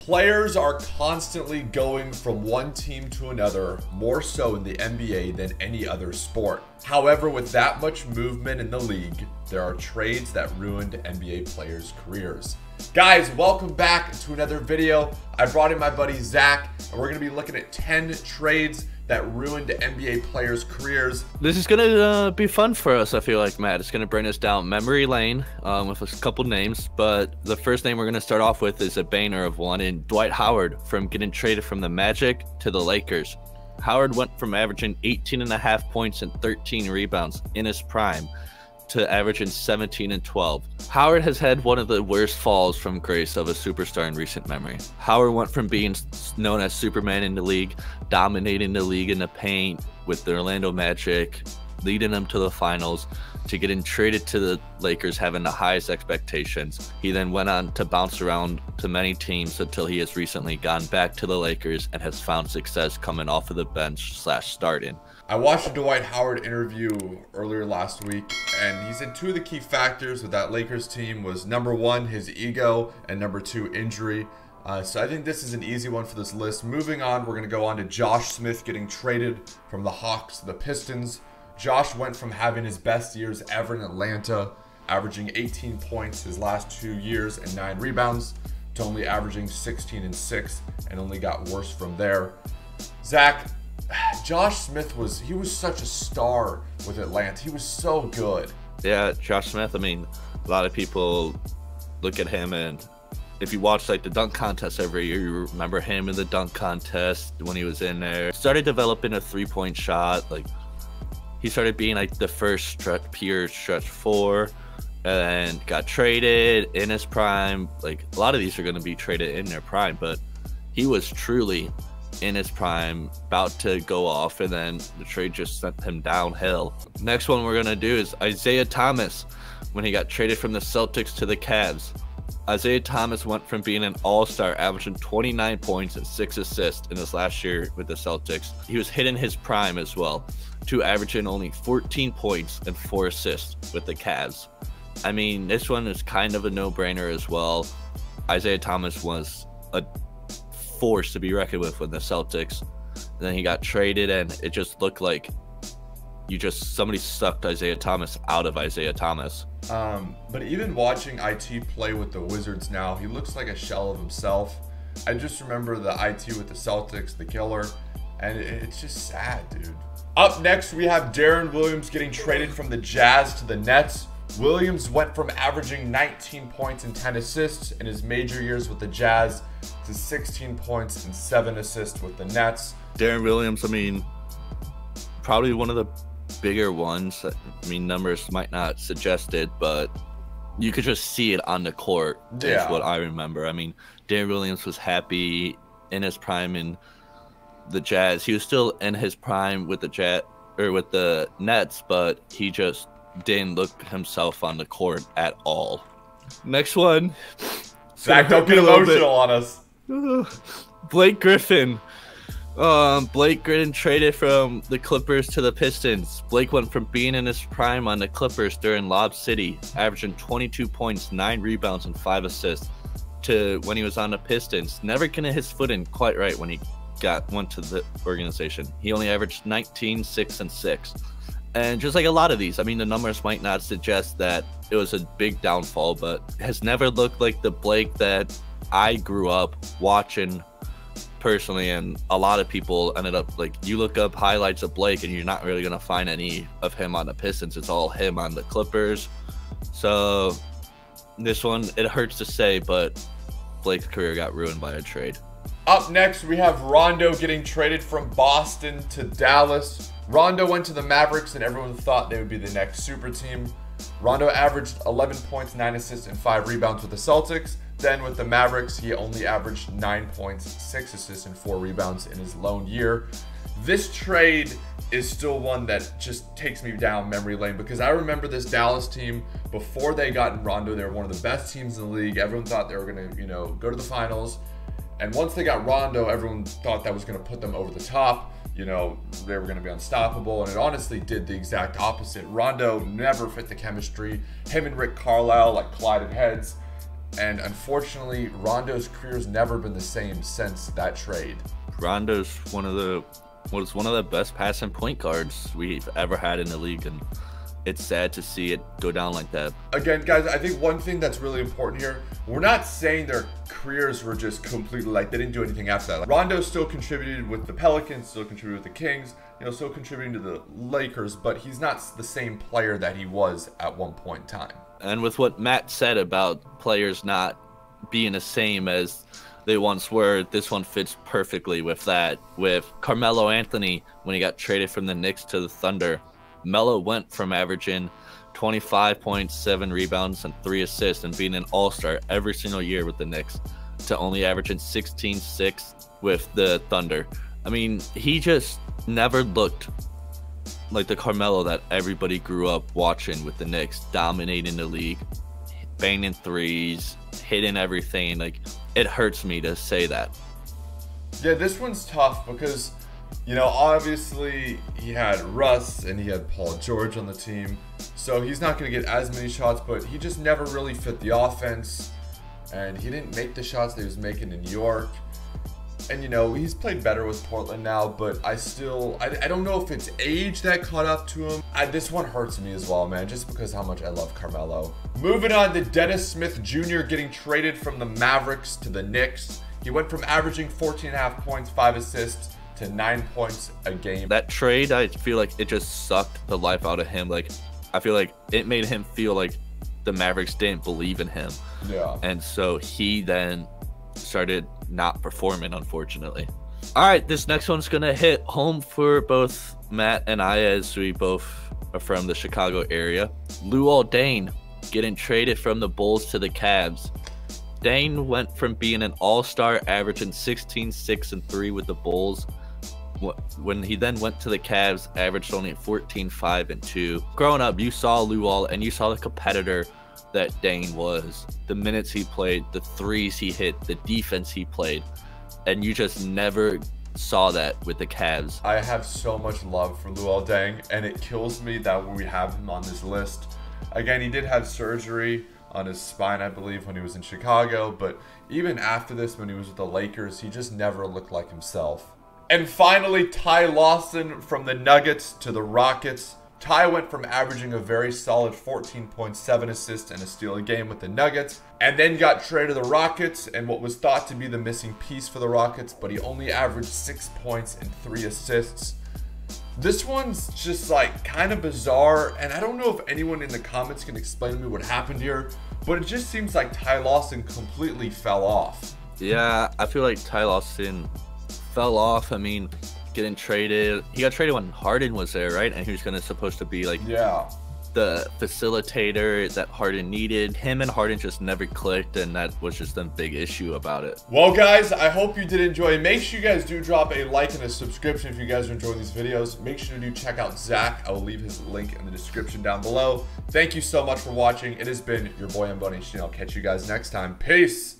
Players are constantly going from one team to another, more so in the NBA than any other sport. However, with that much movement in the league, there are trades that ruined NBA players' careers. Guys, welcome back to another video. I brought in my buddy Zach, and we're going to be looking at 10 trades that ruined NBA players' careers. This is gonna be fun for us, I feel like, Matt. It's gonna bring us down memory lane with a couple names, but the first name we're gonna start off with is a banger of one in Dwight Howard, from getting traded from the Magic to the Lakers. Howard went from averaging 18.5 points and 13 rebounds in his prime to averaging 17 and 12. Howard has had one of the worst falls from grace of a superstar in recent memory. Howard went from being known as Superman in the league, dominating the league in the paint with the Orlando Magic, leading them to the finals, to getting traded to the Lakers, having the highest expectations. He then went on to bounce around to many teams until he has recently gone back to the Lakers and has found success coming off of the bench / starting. I watched a Dwight Howard interview earlier last week, and he said two of the key factors with that Lakers team was number one, his ego, and number two, injury. So I think this is an easy one for this list. Moving on, we're going to go on to Josh Smith getting traded from the Hawks to the Pistons. Josh went from having his best years ever in Atlanta, averaging 18 points his last 2 years and 9 rebounds, to only averaging 16 and 6, and only got worse from there. Zach, Josh Smith was such a star with Atlanta. He was so good. Yeah, Josh Smith, I mean, a lot of people look at him, and if you watch like the dunk contest every year, you remember him in the dunk contest when he was in there. Started developing a three-point shot. Like, he started being like the first pure stretch four, and got traded in his prime. Like, a lot of these are going to be traded in their prime, but he was truly in his prime, about to go off, and then the trade just sent him downhill. Next one we're gonna do is Isaiah Thomas, when he got traded from the Celtics to the Cavs. Isaiah Thomas went from being an all-star, averaging 29 points and 6 assists in his last year with the Celtics. He was hitting his prime as well, to averaging only 14 points and 4 assists with the Cavs. I mean, this one is kind of a no-brainer as well. Isaiah Thomas was a force to be reckoned with the Celtics. And then he got traded, and it just looked like somebody sucked Isaiah Thomas out of Isaiah Thomas. But even watching IT play with the Wizards now, he looks like a shell of himself. I just remember the IT with the Celtics, the killer, and it's just sad, dude. Up next, we have Deron Williams getting traded from the Jazz to the Nets. Williams went from averaging 19 points and 10 assists in his major years with the Jazz to 16 points and 7 assists with the Nets. Deron Williams, I mean, probably one of the bigger ones. I mean, numbers might not suggest it, but you could just see it on the court. That's what I remember. I mean, Deron Williams was happy in his prime in the Jazz. He was still in his prime with the Nets, but he just didn't look himself on the court at all. Next one. Zach, don't get emotional on us. Blake Griffin. Blake Griffin traded from the Clippers to the Pistons. Blake went from being in his prime on the Clippers during Lob City, averaging 22 points, 9 rebounds, and 5 assists, to when he was on the Pistons, never getting his foot in quite right when he went to the organization. He only averaged 19, 6, and 6. And just like a lot of these, I mean, the numbers might not suggest that it was a big downfall, but has never looked like the Blake that I grew up watching personally. And a lot of people ended up, like, you look up highlights of Blake and you're not really going to find any of him on the Pistons. It's all him on the Clippers. So this one, it hurts to say, but Blake's career got ruined by a trade. Up next, we have Rondo getting traded from Boston to Dallas. Rondo went to the Mavericks, and everyone thought they would be the next super team. Rondo averaged 11 points, 9 assists, and 5 rebounds with the Celtics. Then with the Mavericks, he only averaged 9 points, 6 assists, and 4 rebounds in his lone year. This trade is still one that just takes me down memory lane, because I remember this Dallas team, before they got in Rondo, they were one of the best teams in the league. Everyone thought they were going to, go to the finals. And once they got Rondo, everyone thought that was going to put them over the top. They were going to be unstoppable, and it honestly did the exact opposite. Rondo never fit the chemistry. Him and Rick Carlisle like collided heads. And unfortunately, Rondo's career's never been the same since that trade. Rondo's was one of the best passing point guards we've ever had in the league, and it's sad to see it go down like that. Again, guys, I think one thing that's really important here, we're not saying their careers were just completely like they didn't do anything after that. Like, Rondo still contributed with the Pelicans, still contributed with the Kings, still contributing to the Lakers, but he's not the same player that he was at one point in time. And with what Matt said about players not being the same as they once were, this one fits perfectly with that. With Carmelo Anthony, when he got traded from the Knicks to the Thunder, Melo went from averaging 25.7 rebounds and 3 assists and being an all-star every single year with the Knicks to only averaging 16.6 with the Thunder. I mean, he just never looked like the Carmelo that everybody grew up watching with the Knicks, dominating the league, banging threes, hitting everything. Like, it hurts me to say that. Yeah, this one's tough because, obviously he had Russ and he had Paul George on the team, so he's not going to get as many shots, but he just never really fit the offense, and he didn't make the shots that he was making in New York. And, he's played better with Portland now, but I don't know if it's age that caught up to him. This one hurts me as well, man, just because how much I love Carmelo. Moving on to Dennis Smith Jr. getting traded from the Mavericks to the Knicks. He went from averaging 14.5 points, 5 assists to 9 points a game. That trade, I feel like it just sucked the life out of him. Like, I feel like it made him feel like the Mavericks didn't believe in him. Yeah. And so he then started not performing, unfortunately. All right, this next one's gonna hit home for both Matt and I, as we both are from the Chicago area. Luol Deng getting traded from the Bulls to the Cavs. Deng went from being an all-star, averaging 16, 6, and 3 with the Bulls. When he then went to the Cavs, averaged only 14, 5, and 2. Growing up, you saw Luol and you saw the competitor that Deng was. The minutes he played, the threes he hit, the defense he played, and you just never saw that with the Cavs. I have so much love for Luol Deng, and it kills me that we have him on this list. Again, he did have surgery on his spine, I believe, when he was in Chicago, but even after this, when he was with the Lakers, he just never looked like himself. And finally, Ty Lawson from the Nuggets to the Rockets. Ty went from averaging a very solid 14.7 assists and a steal a game with the Nuggets, and then got traded to the Rockets, and what was thought to be the missing piece for the Rockets, but he only averaged 6 points and 3 assists. This one's just kind of bizarre, and I don't know if anyone in the comments can explain to me what happened here, but it just seems like Ty Lawson completely fell off. Yeah, I feel like Ty Lawson fell off. I mean, getting traded, he got traded when Harden was there, right? And he was supposed to be the facilitator that Harden needed. Him and Harden just never clicked, and that was just a big issue about it. Well, guys, I hope you did enjoy. Make sure you guys do drop a like and a subscription if you guys are enjoying these videos. Make sure to check out Zach. I will leave his link in the description down below. Thank you so much for watching. It has been your boy MboneHD, and I'll catch you guys next time. Peace.